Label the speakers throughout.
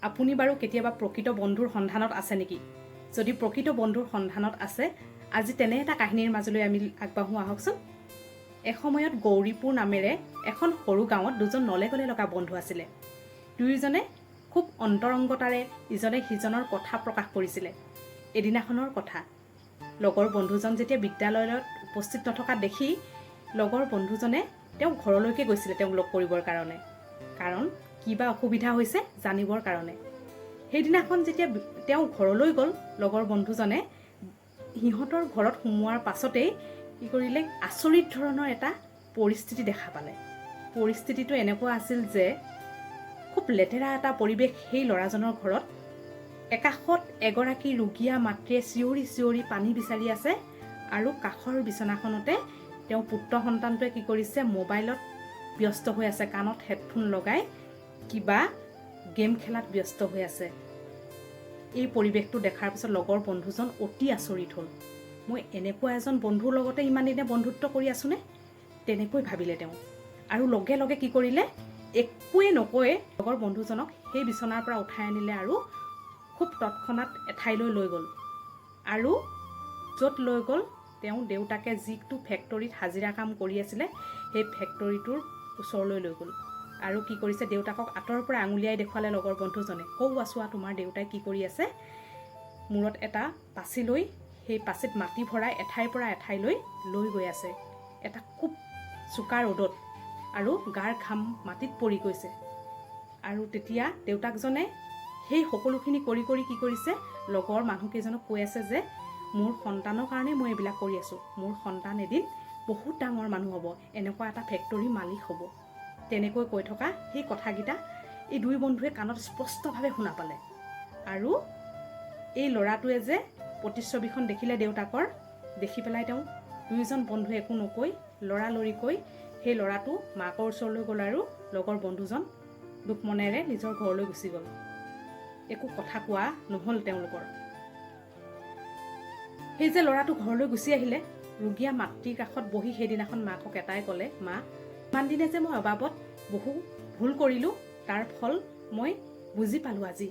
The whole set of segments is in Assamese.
Speaker 1: আপুনি বাৰু কেতিয়াবা প্ৰকৃত বন্ধুৰ সন্ধানত আছে নেকি? যদি প্ৰকৃত বন্ধুৰ সন্ধানত আছে, আজি তেনে এটা কাহিনীৰ মাজলৈ আমি আগবাঢ়ো আহকচোন। এসময়ত গৌৰীপুৰ নামেৰে এখন সৰু গাঁৱত দুজন নলে গলে লগা বন্ধু আছিলে। দুয়োজনে খুব অন্তৰংগতাৰে ইজনে সিজনৰ কথা প্ৰকাশ কৰিছিলে। এদিনাখনৰ কথা, লগৰ বন্ধুজন যেতিয়া বিদ্যালয়ত উপস্থিত নথকা দেখি লগৰ বন্ধুজনে তেওঁ ঘৰলৈকে গৈছিলে তেওঁক লগ কৰিবৰ কাৰণে, কাৰণ কিবা অসুবিধা হৈছে জানিবৰ কাৰণে। সেইদিনাখন যেতিয়া তেওঁ ঘৰলৈ গ'ল, লগৰ বন্ধুজনে সিহঁতৰ ঘৰত সোমোৱাৰ পাছতেই কি কৰিলে, আচৰিত ধৰণৰ এটা পৰিস্থিতি দেখা পালে। পৰিস্থিতিটো এনেকুৱা আছিল যে খুব লেতেৰা এটা পৰিৱেশ সেই ল'ৰাজনৰ ঘৰত। একাষত এগৰাকী ৰোগীয়া মাতৃয়ে চিঞৰি চিঞৰি পানী বিচাৰি আছে, আৰু কাষৰ বিচনাখনতে তেওঁ পুত্ৰ সন্তানটোৱে কি কৰিছে, মোবাইলত ব্যস্ত হৈ আছে, কাণত হেডফোন লগাই কিবা গেম খেলাত ব্যস্ত হৈ আছে। এই পৰিৱেশটো দেখাৰ পিছত লগৰ বন্ধুজন অতি আচৰিত হ'ল। মই এনেকুৱা এজন বন্ধুৰ লগতে ইমান দিনে বন্ধুত্ব কৰি আছোনে, তেনেকৈ ভাবিলে তেওঁ। আৰু লগে লগে কি কৰিলে, একোৱে নকৈয়ে লগৰ বন্ধুজনক সেই বিচনাৰ পৰা উঠাই আনিলে আৰু খুব তৎক্ষণাত এঠাইলৈ লৈ গ'ল। আৰু য'ত লৈ গ'ল, তেওঁ দেউতাকে যিটো ফেক্টৰীত হাজিৰা কাম কৰি আছিলে সেই ফেক্টৰীটোৰ ওচৰলৈ লৈ গ'ল। আৰু কি কৰিছে, দেউতাকক আঁতৰৰ পৰা আঙুলিয়াই দেখুৱালে লগৰ বন্ধুজনে, সৌৱা চোৱা তোমাৰ দেউতাই কি কৰি আছে। মূৰত এটা পাচি লৈ সেই পাচিত মাটি ভৰাই এঠাইৰ পৰা এঠাইলৈ লৈ গৈ আছে, এটা খুব চোকা ৰ'দত, আৰু গাৰ ঘাম মাটিত পৰি গৈছে। আৰু তেতিয়া দেউতাকজনে সেই সকলোখিনি কৰি কৰি কি কৰিছে, লগৰ মানুহকেইজনক কৈ আছে যে মোৰ সন্তানৰ কাৰণে মই এইবিলাক কৰি আছোঁ, মোৰ সন্তান এদিন বহুত ডাঙৰ মানুহ হ'ব, এনেকুৱা এটা ফেক্টৰীৰ মালিক হ'ব। তেনেকৈ কৈ থকা সেই কথাকেইটা এই দুই বন্ধুৱে কাণত স্পষ্টভাৱে শুনা পালে। আৰু এই ল'ৰাটোৱে যে প্ৰতিচ্ছবিখন দেখিলে দেউতাকৰ, দেখি পেলাই তেওঁ দুয়োজন বন্ধুৱে একো নকৈ লৰালৰিকৈ সেই ল'ৰাটো মাকৰ ওচৰলৈ গ'ল, আৰু লগৰ বন্ধুজন দুখ মনেৰে নিজৰ ঘৰলৈ গুচি গ'ল। একো কথা কোৱা নহ'ল তেওঁলোকৰ। সেই যে ল'ৰাটো ঘৰলৈ গুচি আহিলে, ৰোগীয়া মাতৃৰ কাষত বহি সেইদিনাখন মাকক এটাই ক'লে, মা, ইমান দিনে যে মই অবাবত বহু ভুল কৰিলোঁ, তাৰ ফল মই বুজি পালোঁ আজি।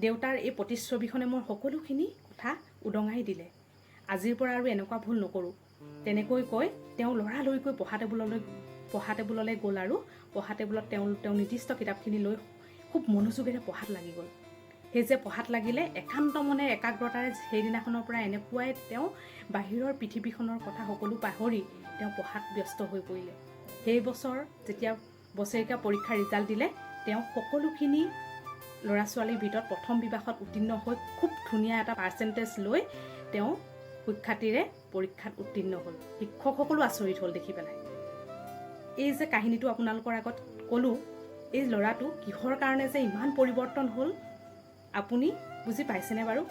Speaker 1: দেউতাৰ এই প্ৰতিচ্ছবিখনে মোৰ সকলোখিনি কথা উদঙাই দিলে। আজিৰ পৰা আৰু এনেকুৱা ভুল নকৰোঁ। তেনেকৈ কৈ তেওঁ লৰালৰিকৈ পঢ়া টেবুললৈ গ'ল, আৰু পঢ়া টেবুলত তেওঁ নিৰ্দিষ্ট কিতাপখিনি লৈ খুব মনোযোগেৰে পঢ়াত লাগি গ'ল। সেই যে পঢ়াত লাগিলে, একান্ত মনে একাগ্ৰতাৰে সেইদিনাখনৰ পৰা এনেকুৱাই তেওঁ বাহিৰৰ পৃথিৱীখনৰ কথা সকলো পাহৰি তেওঁ পঢ়াত ব্যস্ত হৈ পৰিলে। সেই বছৰ যেতিয়া বছৰেকীয়া পৰীক্ষাৰ ৰিজাল্ট দিলে, তেওঁ সকলোখিনি ল'ৰা ছোৱালীৰ ভিতৰত প্ৰথম বিভাগত উত্তীৰ্ণ হৈ খুব ধুনীয়া এটা পাৰ্চেণ্টেজ লৈ তেওঁ সুখ্যাতিৰে পৰীক্ষাত উত্তীৰ্ণ হ'ল। শিক্ষকসকলো আচৰিত হ'ল দেখি পেলাই। এই যে কাহিনীটো আপোনালোকৰ আগত ক'লোঁ, এই ল'ৰাটো কিহৰ কাৰণে যে ইমান পৰিৱৰ্তন হ'ল আপুনি বুজি পাইছেনে বাৰু?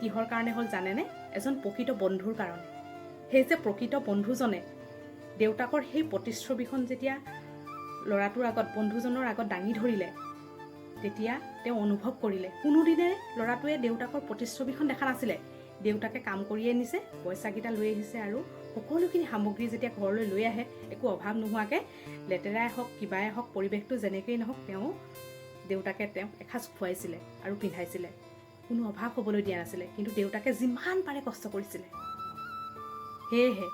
Speaker 1: কিহৰ কাৰণে হ'ল জানেনে? এজন প্ৰকৃত বন্ধুৰ কাৰণে। সেই যে প্ৰকৃত বন্ধুজনে দেউতাকৰ সেই প্ৰতিচ্ছবিখন যেতিয়া ল'ৰাটোৰ আগত, বন্ধুজনৰ আগত দাঙি ধৰিলে, তেতিয়া তেওঁ অনুভৱ কৰিলে কোনোদিনে ল'ৰাটোৱে দেউতাকৰ প্ৰতিচ্ছবিখন দেখা নাছিলে। দেউতাকে কাম কৰিয়ে নিছে, পইচাকেইটা লৈ আহিছে, আৰু সকলোখিনি সামগ্ৰী যেতিয়া ঘৰলৈ লৈ আহে, একো অভাৱ নোহোৱাকৈ, লেতেৰাই হওক কিবাই হওক, পৰিৱেশটো যেনেকেই নহওক, দেউতাকে তেওঁক এসাঁজ খুৱাইছিলে আৰু পিন্ধাইছিলে, কোনো অভাৱ হ'বলৈ দিয়া নাছিলে। কিন্তু দেউতাকে যিমান পাৰে কষ্ট কৰিছিলে। সেয়েহে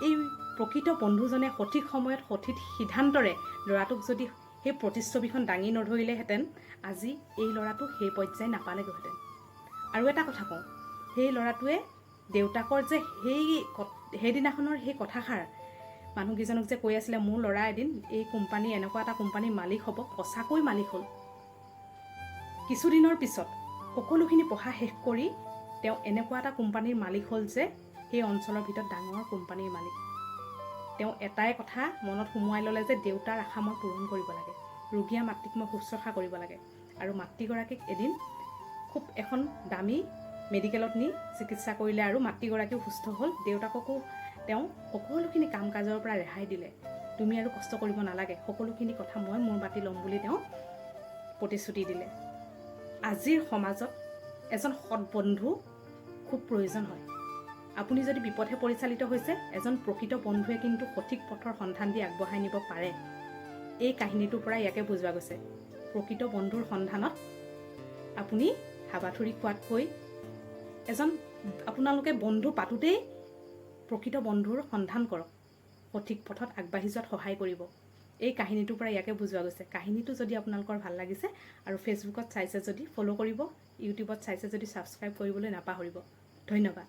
Speaker 1: এই প্ৰকৃত বন্ধুজনে সঠিক সময়ত সঠিক সিদ্ধান্তৰে ল'ৰাটোক যদি সেই প্ৰতিচ্ছবিখন দাঙি নধৰিলেহেঁতেন, আজি এই ল'ৰাটো সেই পৰ্যায় নাপালেগৈহেঁতেন। আৰু এটা কথা কওঁ, সেই ল'ৰাটোৱে দেউতাকৰ যে সেইদিনাখনৰ সেই কথাষাৰ মানুহকেইজনক যে কৈ আছিলে, মোৰ ল'ৰা এদিন এই এনেকুৱা এটা কোম্পানীৰ মালিক হ'ব, সঁচাকৈ মালিক হ'ল। কিছুদিনৰ পিছত সকলোখিনি পঢ়া শেষ কৰি তেওঁ এনেকুৱা এটা কোম্পানীৰ মালিক হ'ল যে সেই অঞ্চলৰ ভিতৰত ডাঙৰ কোম্পানীৰ মালিক। তেওঁ এটাই কথা মনত সোমোৱাই ল'লে যে দেউতাৰ আশা মই পূৰণ কৰিব লাগে, ৰোগীয়া মাতৃক মই শুশ্ৰূষা কৰিব লাগে। আৰু মাতৃগৰাকীক এদিন খুব এখন দামী মেডিকেলত নি চিকিৎসা কৰিলে, আৰু মাতৃগৰাকীও সুস্থ হ'ল। দেউতাককো তেওঁ সকলোখিনি কাম কাজৰ পৰা ৰেহাই দিলে, তুমি আৰু কষ্ট কৰিব নালাগে, সকলোখিনি কথা মই মোৰ বাতি ল'ম বুলি তেওঁ প্ৰতিশ্ৰুতি দিলে। আজিৰ সমাজত এজন সৎ বন্ধু খুব প্ৰয়োজন হয়। আপুনি যদি বিপথে পৰিচালিত হৈছে, এজন প্ৰকৃত বন্ধুৱে কিন্তু সঠিক পথৰ সন্ধান দি আগবঢ়াই নিব পাৰে। এই কাহিনীটোৰ পৰা ইয়াকে বুজোৱা গৈছে। প্ৰকৃত বন্ধুৰ সন্ধানত আপুনি হাবাথুৰি খোৱাতকৈ আপোনালোকে বন্ধু পাতোতেই প্ৰকৃত বন্ধুৰ সন্ধান কৰক, সঠিক পথত আগবাঢ়ি যোৱাত সহায় কৰিব। এই কাহিনীটোৰ পৰা ইয়াকে বুজোৱা গৈছে। কাহিনীটো যদি আপোনালোকৰ ভাল লাগিছে আৰু ফেচবুকত চাইছে যদি ফ'ল' কৰিব, ইউটিউবত চাইছে যদি ছাবস্ক্ৰাইব কৰিবলৈ নাপাহৰিব। ধন্যবাদ।